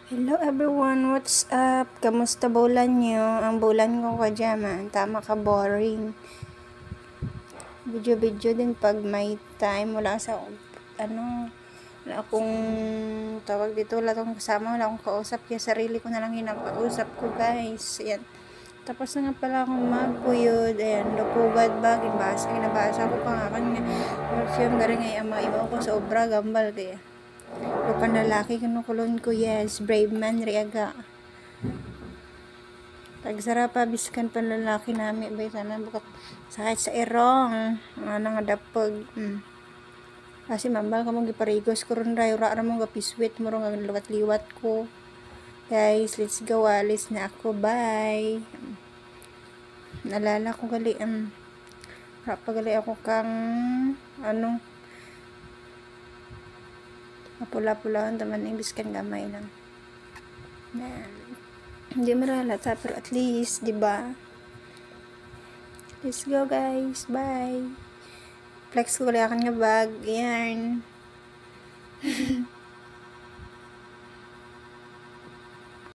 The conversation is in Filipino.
Hello everyone, what's up? Kamusta bulan nyo? Ang bulan ko kadyaman, tama ka boring. Video din pag may time, wala wala akong tawag dito, wala akong kasama, wala akong kausap, kaya sarili ko na lang hinakausap ko guys. Ayan. Tapos na nga pala akong magpuyod, ayan, lupugad ba, ginabasa ko pa nga kanya. Perfume garing ay ama, iba ko sa obra, gambal kaya. Lupan lalaki kinukulon ko, yes, brave man riaga. Tagsara pa biskan pan lalaki nami bay sana bukat sakit sa irong nga nga dapag. Kasi mambal ka mong giparigos ko ron ray ura mo gapiswit mo ron nga liwat-liwat ko. Guys, let's go, alis na ako, bye. Nalala ko gali pagali ako kang mapula-pulahan taman ng biskan gamay lang. Hindi maralata pero at least, di ba? Let's go guys, bye. Flex ko gali akan nga bag, yan.